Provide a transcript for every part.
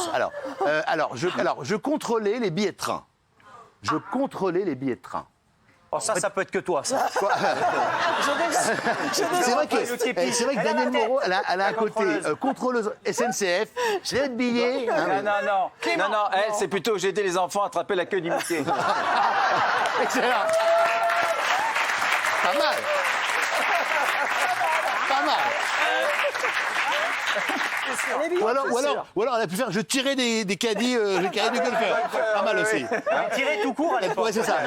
plus. Alors, je contrôlais les billets de train. Je contrôlais les billets de train. Oh, ça peut être que toi, ça. C'est vrai que Daniel Moreau, elle a un côté contrôleuse SNCF, j'ai le billet. Non, elle, c'est plutôt j'ai aidé les enfants à attraper la queue du Mickey. Excellent. Pas mal. Pas mal. Ou alors, elle a pu faire je tirais des caddies, je tirais du golfeur. Pas mal aussi. Tirer tout court à l'époque. Ouais, c'est ça.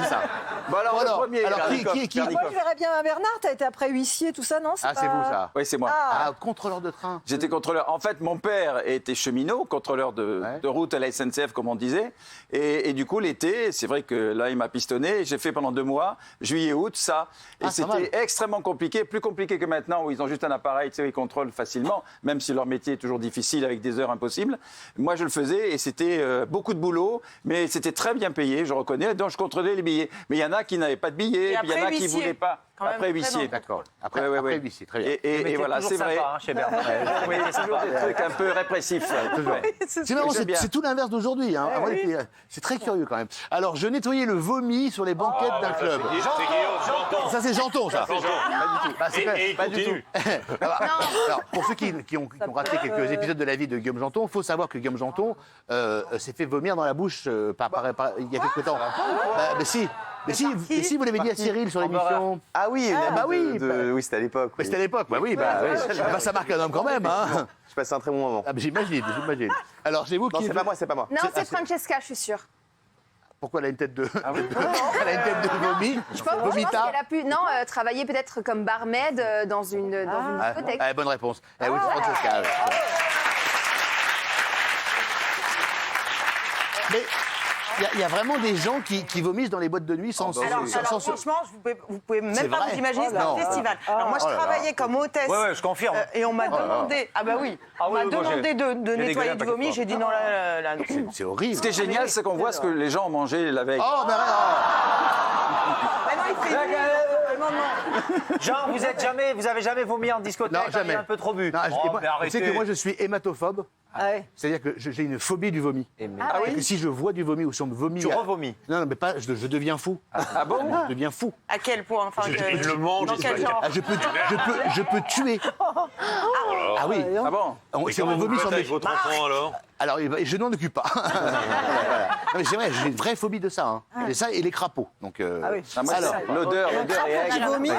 Bon, alors, le premier. Alors, qui Moi, je verrais bien Bernard, t'as été après huissier, tout ça, non? Ah, c'est vous, ça. Oui, c'est moi. Ah, contrôleur de train. J'étais contrôleur. En fait, mon père était cheminot, contrôleur de route à la SNCF, comme on disait. Et du coup, l'été, c'est vrai que là, il m'a pistonné. J'ai fait pendant 2 mois, juillet, août, ça. Et c'était extrêmement compliqué, plus compliqué que maintenant, où ils ont juste un appareil, tu sais, ils contrôlent facilement, même si leur métier est toujours difficile avec des heures impossibles. Moi, je le faisais et c'était beaucoup de boulot, mais c'était très bien payé, je reconnais. Donc, je contrôlais les billets. Mais il y en a qui n'avaient pas de billets, puis il y en a qui ne voulaient pas. Après huissier. D'accord. Après huissier, très bien. Et voilà, c'est vrai. Sympa, hein, chez Bernard. Oui, c'est toujours des trucs un peu répressifs. C'est marrant, c'est tout l'inverse d'aujourd'hui. Hein. C'est très curieux quand même. Alors, je nettoyais le vomi sur les banquettes d'un club. Ça, c'est Janton, ça. Pas du tout. Alors, pour ceux qui ont raté quelques épisodes de la vie de Guillaume Janton, il faut savoir que Guillaume Janton s'est fait vomir dans la bouche il y a quelques temps. Mais si, vous l'avez dit à Cyril sur l'émission. Ah oui, oui, oui, c'était à l'époque. Mais c'était à l'époque, ça marque un homme quand même. Hein. Je passais un très bon moment. Ah, j'imagine. Alors, c'est vous qui... Non, c'est pas moi. Non, c'est Francesca, je suis sûre. Pourquoi elle a une tête de... Elle a une tête de vomi. Je pense qu'elle a pu travailler peut-être comme barmaid dans une discothèque. Bonne réponse. Oui, Francesca. Mais il y a vraiment des gens qui vomissent dans les boîtes de nuit sans... Alors franchement, vous pouvez même pas vous imaginer, c'est un festival. Alors moi, je travaillais comme hôtesse. Ouais, je confirme. Et on m'a demandé... Ah bah oui. On m'a demandé de nettoyer du vomi. J'ai dit non, là... C'est horrible. Ce qui est génial, c'est qu'on voit ce que les gens ont mangé la veille. Oh, mais non, il fait Genre, vous avez jamais vomi en discothèque? Non, jamais. Un peu trop bu. Non, mais arrêtez. tu sais que moi, je suis hématophobe. C'est-à-dire que j'ai une phobie du vomi. Et que si je vois du vomi ou si on me vomit... Tu revomis? Non, mais pas, je deviens fou. Ah bon? Je deviens fou. À quel point? Je le mange. Dans quel genre? Je peux tuer. Ah oui. Ah bon? Si on me vomit sur mes... Avec votre enfant, alors? Alors, je n'en occupe pas. Non, mais c'est vrai, j'ai une vraie phobie de ça. Hein. Et ça et les crapauds. Donc, alors, l'odeur est...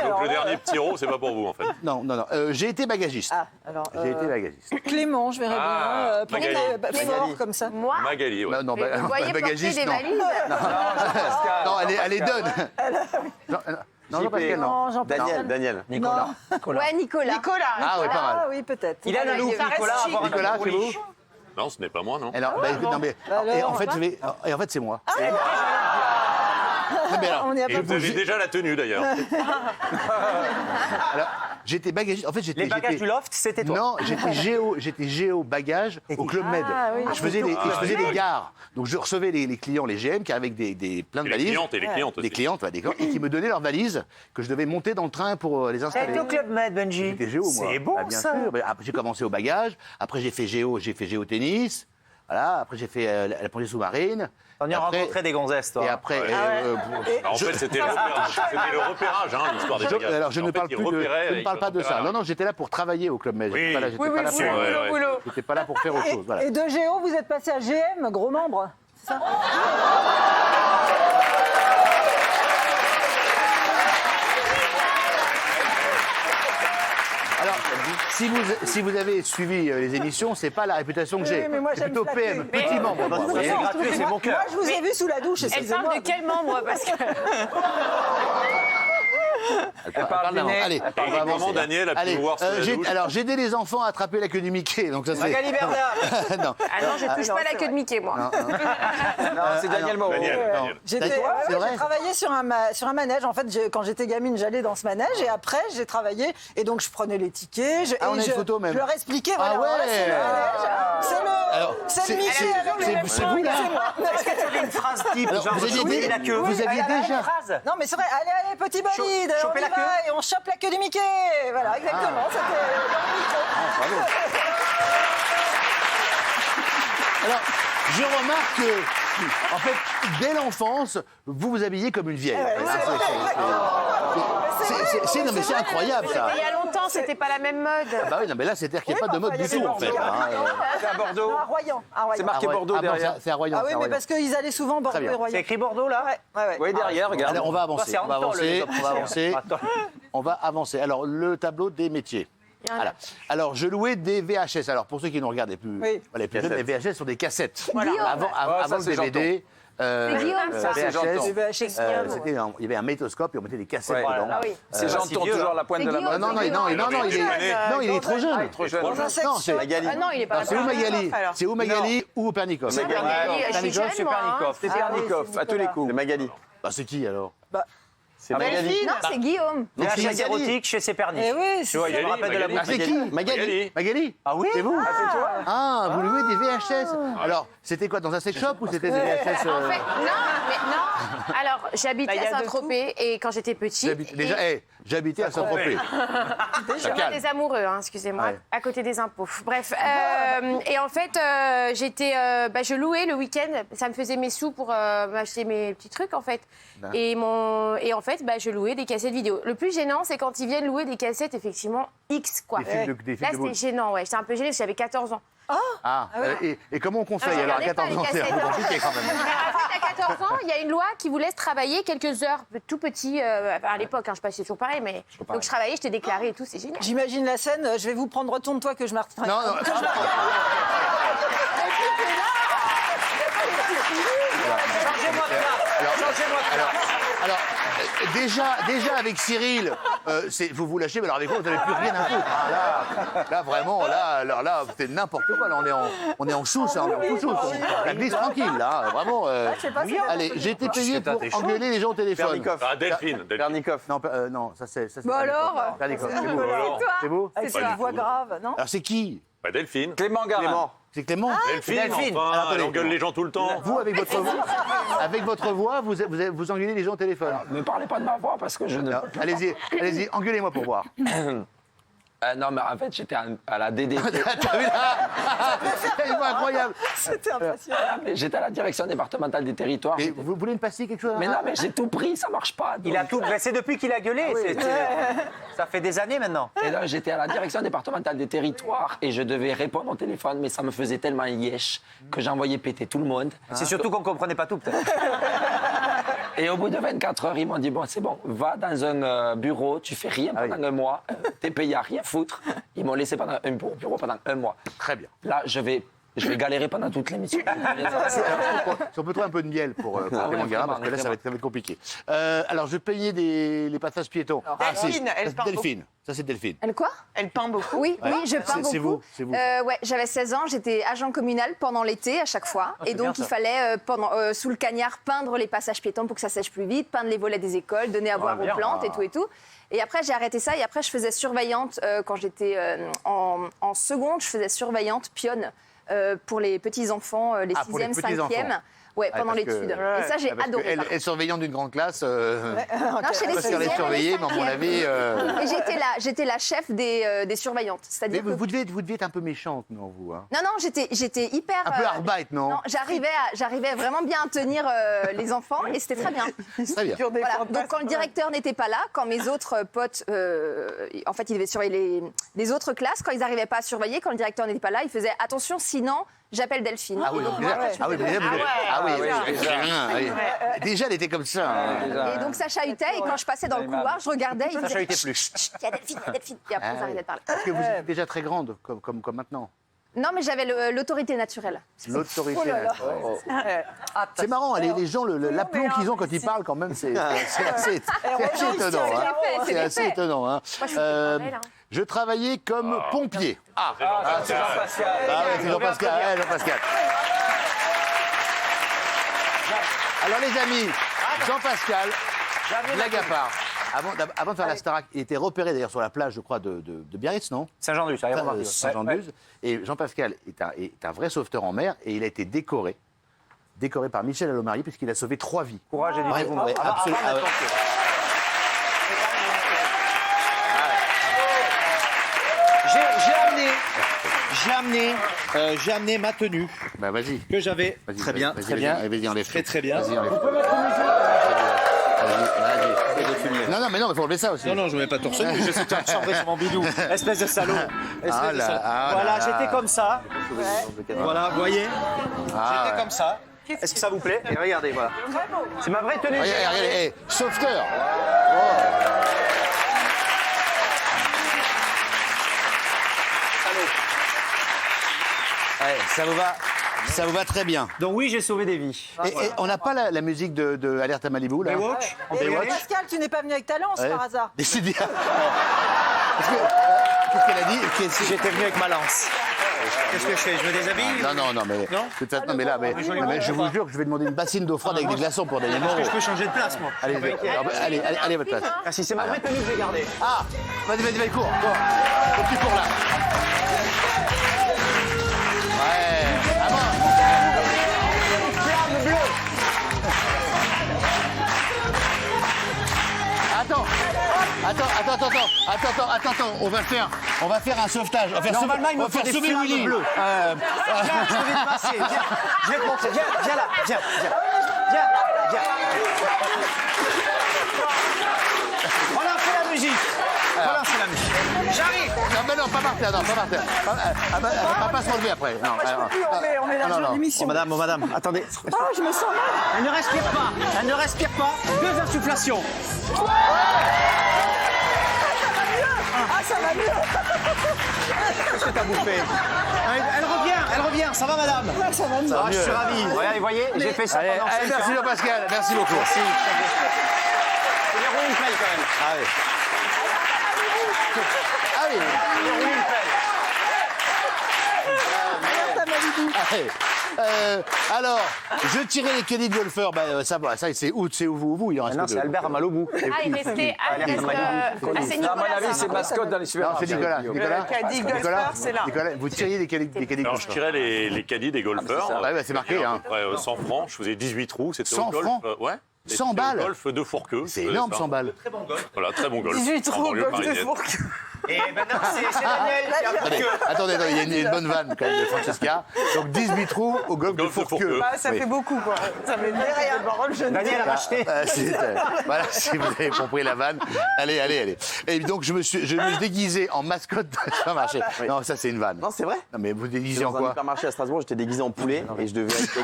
Donc le dernier petit rot, c'est pas pour vous, en fait. Non. J'ai été bagagiste. J'ai été bagagiste. Clément, je verrais bien. Magali. Fort comme ça. Moi, Magali, ouais. Non, vous voyez porter des valises. Non, elle est donne. Non, Pascal, non. Daniel. Nicolas. Ouais, Nicolas. Ah oui, pas mal. Ah oui, peut-être. Il a le look, Nicolas. Nicolas, c'est vous? Non, ce n'est pas moi, non. Alors, non, mais... Et en fait, c'est moi. Vous avez déjà la tenue, d'ailleurs. Alors, j'étais bagagiste. En fait, Les bagages du loft, c'était toi? Non, j'étais géo bagage au Club Med. Je faisais les gares. Donc, je recevais les clients, les GM, qui arrivaient avec plein de Et valises. les clientes aussi. Des clientes, et qui me donnaient leurs valises que je devais monter dans le train pour les installer. T'es au Club Med, Benji. J'étais géo, moi. C'est bon, bien ça. sûr. Après, j'ai commencé au bagage. Après, j'ai fait géo tennis. Voilà. Après, j'ai fait la plongée sous-marine. On y a rencontré des gonzesses, toi. Et après... En fait, c'était le repérage, hein, l'histoire des bagages. Alors, je ne parle pas de ça. Non, j'étais là pour travailler au Club Med. Oui. J'étais pas là pour faire autre chose. Voilà. Et de Géo, vous êtes passé à GM, gros membre, c'est ça? Alors, si vous avez suivi les émissions, c'est pas la réputation que j'ai. mais moi, C'est j'aime plutôt flatter. PM, petit membre. moi, vous voyez. C'est gratuit, c'est mon cœur. Moi, je vous ai vu sous la douche, Elle excusez-moi. parle de quel membre? Parce que... Elle parle d'un membre. Allez, on va avancer. Comment Daniel a pu vous voir sous la douche? Alors, j'ai aidé les enfants à attraper la queue du Mickey. Donc ça, c'est... Magali Bernard. Non. Ah non, je touche pas la queue de Mickey, moi. Non, c'est Daniel Moreau. Daniel. J'ai C'est vrai travaillé sur un manège. En fait, quand j'étais gamine, j'allais dans ce manège et après, j'ai travaillé et donc je prenais les tickets. On a une photo même. Je leur expliquais. Ah voilà, ouais. c'est le Mickey. C'est vous là. Est-ce que tu avais une phrase type, Alors, genre vous aviez la queue? déjà... Non, mais c'est vrai. Allez, petit bolide. On choper y la va queue. et on chope la queue du Mickey. Voilà, exactement. C'était dans le micro. Alors, je remarque que, en fait, dès l'enfance, vous vous habillez comme une vieille. En fait, non, mais c'est incroyable, ça. Il y a longtemps, c'était pas la même mode. Bah oui, non, mais là, c'est-à-dire qu'il n'y a pas de mode du tout, en fait. C'est à Bordeaux. À Royan. C'est marqué Bordeaux Ah bon, derrière. c'est à Royan. Ah oui, c'est à mais Royan. parce qu'ils allaient souvent Bordeaux bien. et Royan. C'est écrit Bordeaux, là? Ouais. Oui, derrière, regarde. Allez, on va avancer. c'est en On va même temps, avancer. le- On va avancer. Attends. On va avancer. Alors, le tableau des métiers. Voilà. Alors, je louais des VHS. Alors, pour ceux qui nous regardent les plus, Oui. les plus jeunes, les VHS sont des cassettes. Guillaume. Avant ça, le c'est DVD. C'est Guillaume, ça. c'est Janton. Les VHS. Il y avait un magnétoscope et on mettait des cassettes Ouais. dedans. Ah oui. C'est Janton, toujours la pointe C'est de la Guillaume. mode. Non, il est trop jeune. Trop jeune. Non, c'est Magali. Ah non, il est pas c'est ou Magali, c'est ou Magali ou Pernikov. Je suis jeune, moi. Hein. C'est Pernikov, à tous les coups. C'est Magali. Bah, c'est qui alors? C'est Magali. Non, c'est Guillaume. VHS érotique chez Sépernic. Eh oui, Tu vois, je me rappelle de la Ah, c'est qui? Magali. Magali? Ah oui? C'est vous? Ah, vous louez des VHS. Alors, c'était quoi, dans un sex shop ou c'était des VHS En fait, non. Alors, j'habitais Bah, y a à de Saint-Tropez et quand j'étais petite. Déjà, j'habitais à Saint-Tropez. Ça Pas calme. des amoureux, hein, excusez-moi, Ouais. à côté des impôts. Bref, et en fait, je louais le week-end, ça me faisait mes sous pour m'acheter mes petits trucs en fait. Et en fait, je louais des cassettes vidéo. Le plus gênant, c'est quand ils viennent louer des cassettes effectivement X quoi. Des films de Là, boule. c'était gênant, ouais. J'étais un peu gênée parce que j'avais 14 ans. Et comment on conseille Ah, alors à regardez pas 14 ans? les C'est un peu cassettes. compliqué quand même. En fait, à 14 ans, il y a une loi qui vous laisse travailler quelques heures, tout petit, à l'époque, je sais pas si c'est toujours pareil, mais donc je travaillais, j'étais déclarée et tout, c'est génial. J'imagine la scène, je vais vous prendre retourne-toi que je marque. Non, non. Changez-moi de place. Changez-moi de place. Alors, déjà avec Cyril, vous vous lâchez, mais alors avec vous, vous n'avez plus rien à foutre. Ah, là, vraiment, là, c'est n'importe quoi. Là, on est en chousse, hein, on est en chousse. La glisse tranquille, là, vraiment. Allez, j'ai été payé pour engueuler les gens au téléphone. Pernikov. Ah, Delphine. Pernikov. Non, ça c'est. Bon alors Pernikov, c'est vous. Alors, C'est vous C'est une voix grave, non? Alors c'est qui? bah, Delphine. Clément Garin. Clément. C'est Clément. Delphine, Alors, enfin, attendez. elle engueule les gens tout le temps. Vous, avec votre voix, vous engueulez les gens au téléphone. Ne parlez pas de ma voix parce que je ne. Alors, allez-y, engueulez-moi pour voir. Non, mais en fait, j'étais à la DDT. T'as vu là? C'est incroyable. C'était impressionnant. J'étais à la direction départementale des territoires. Et vous voulez me passer quelque chose? Mais non, mais j'ai tout pris, ça marche pas. Il a tout. C'est depuis qu'il a gueulé. Ça fait des années maintenant. Et là, j'étais à la direction départementale des territoires et je devais répondre au téléphone, mais ça me faisait tellement yesh que j'envoyais péter tout le monde. C'est surtout qu'on comprenait pas tout, peut-être. Et au bout de 24 heures, ils m'ont dit, bon, c'est bon, va dans un bureau, tu fais rien pendant un mois, t'es payé à rien foutre. Ils m'ont laissé pendant un bureau pendant un mois. Très bien. Là, je vais galérer pendant toute l'émission. Alors, si on peut trouver un peu de miel pour Clément Garin, parce que là, ça va être compliqué. Alors, je payais les passages piétons. Delphine, elle peint Delphine. Ça, c'est Delphine. Elle quoi? Elle peint beaucoup. Oui, je peins beaucoup. C'est vous, c'est vous. Ouais, j'avais 16 ans, j'étais agent communal pendant l'été à chaque fois. Et donc, il fallait, sous le cagnard, peindre les passages piétons pour que ça sèche plus vite, peindre les volets des écoles, donner à boire aux plantes et tout et tout. Et après, j'ai arrêté ça. Et après, je faisais surveillante quand j'étais en seconde. Je faisais surveillante pionne pour les petits-enfants, les Ah, pour les 6e, petits-enfants. 5e. Ouais, pendant parce que- l'étude. Et ça, j'ai adoré. Elle par est contre. surveillante d'une grande classe. Non, chez les Parce qu'elle est 6e, surveillée, mais à mon avis. Et j'étais la chef des surveillantes. Mais C'est-à-dire que... vous deviez être un peu méchante, non, vous hein? Non, j'étais hyper... Un peu arbeit, non? Non, j'arrivais vraiment bien à tenir les enfants et c'était très bien. Très bien. Voilà. Donc quand le directeur n'était pas là, quand mes autres potes, en fait, ils devaient surveiller les autres classes, quand ils n'arrivaient pas à surveiller, quand le directeur n'était pas là, ils faisaient attention, sinon j'appelle Delphine. Ah oui, donc déjà, déjà, elle était comme ça. hein. Et donc ça chahutait et quand je passais dans le couloir, je regardais, il faisait chahutait Chut, chut, chut, il y a Delphine, il y a Delphine. Et après, Ah ils arrêtaient de parler. Parce que vous êtes déjà très grande, comme maintenant. Non, mais j'avais l'autorité naturelle. L'autorité. Oh là là. C'est marrant, les gens, l'aplomb qu'ils ont quand ils parlent, quand même, c'est assez étonnant. hein. C'est C'est assez étonnant. hein. Moi, je suis formelle, hein. Je travaillais comme pompier. C'est Jean-Pascal. Ah ouais, c'est Jean-Pascal. Ouais, Jean-Pascal. Alors les amis, Jean-Pascal, blague à part. Avant de faire la Starac, il était repéré d'ailleurs sur la plage, je crois, de Biarritz, non? Saint-Jean-Luz, ça a rien à voir. Saint-Jean-de-Luz. Et Jean-Pascal est un vrai sauveteur en mer et il a été décoré par Michel Allomari puisqu'il a sauvé 3 vies. Courage et du Ouais, dévouement. ouais, absolument. Ah ouais. J'ai amené j'ai amené ma tenue. Bah vas-y. Que j'avais. Très bien, très bien. Vas-y, enlève. Très bien. Vas-y, enlève. Non, mais il faut enlever ça aussi. Non, je ne mets pas torse nu, je suis chambré sur mon bidou. Espèce de salaud. Voilà, j'étais comme ça. Voilà, vous voyez. J'étais comme ça. Est-ce que ça vous plaît? Et regardez, voilà. C'est ma vraie tenue. Regardez, sauveteur. Ça vous va très bien. Donc oui, j'ai sauvé des vies. Et on n'a pas la musique de Alerte à Malibu là? Pascal, tu n'es pas venu avec ta lance par hasard? Décidé. Qu'est-ce qu'elle a dit? J'étais venu avec ma lance. Qu'est-ce que je fais? Je me déshabille? Non, mais. Non, mais là, mais je vous jure que je vais demander une bassine d'eau froide avec des glaçons pour Daniel Moreau. Je peux changer de place, moi. Allez à votre place. Ah, si c'est ma vraie tenue que j'ai gardée. Ah, vas-y, cours. Faut que tu cours là. Ouais, à moi. Flamme bleue. Attends, on va faire un sauvetage. On va faire sauver Willy. Viens, je vais te passer. Viens là, viens. Relancez la musique. J'arrive. Non, pas par terre. Elle va pas se relever après. Non, on est là sur l'émission. Oh, madame, attendez. Oh, je me sens mal. Elle ne respire pas. 2 insufflations. Ah, ça va mieux. Qu'est-ce que t'as bouffé? Elle revient. Ça va, madame? Ouais, ça va mieux. Je suis ravi. Vous voyez, j'ai fait ça pendant 5 ans. Merci Jean-Pascal, merci beaucoup. Merci. C'est les roues quand même. Alors, je tirais les caddies de golfeur, ça va, ça c'est où il en reste Non, deux. c'est Albert à Malibu. Il restait. C'est À mon avis, c'est mascotte dans les Non, supermarchés. c'est Nicolas. caddie golfeur, c'est là. Nicolas, vous tiriez les caddies de Alors, golfeur. je tirais les caddies des golfeurs. C'est marqué, hein. 100 francs, je faisais 18 trous. C'était 100 au golf. francs Ouais. 100 balles. Golf de Fourqueux. C'est énorme, 100 balles. Voilà, très bon golf. 18 En trous, banlieue golf de parisienne. Fourqueux. Et maintenant, c'est Daniel. Attendez, il y a une bonne vanne quand même de Francesca. Donc 18 trous au golf de Fourqueux. Ça fait beaucoup, quoi. Ça fait rien. Daniel a racheté. Voilà, si vous avez compris la vanne. Allez. Et donc, je me suis déguisé en mascotte d'un supermarché. Non, ça, c'est une vanne. Non, c'est vrai. Non, mais vous déguisez en Dans un quoi? supermarché à Strasbourg, j'étais déguisé en poulet et je devais être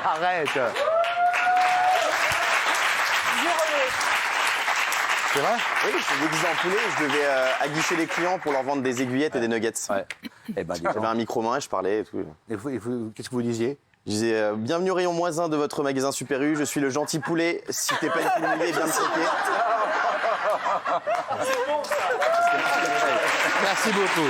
Arrête. C'est vrai? Oui, je suis déguisé en poulet et je devais aguicher les clients pour leur vendre des aiguillettes et des nuggets. Ouais. J'avais un micro-main et je parlais et tout. Qu'est-ce que vous disiez? Je disais bienvenue au rayon -1 de votre magasin Super U, je suis le gentil poulet. Si t'es pas une poulet, viens me choquer. Merci beaucoup.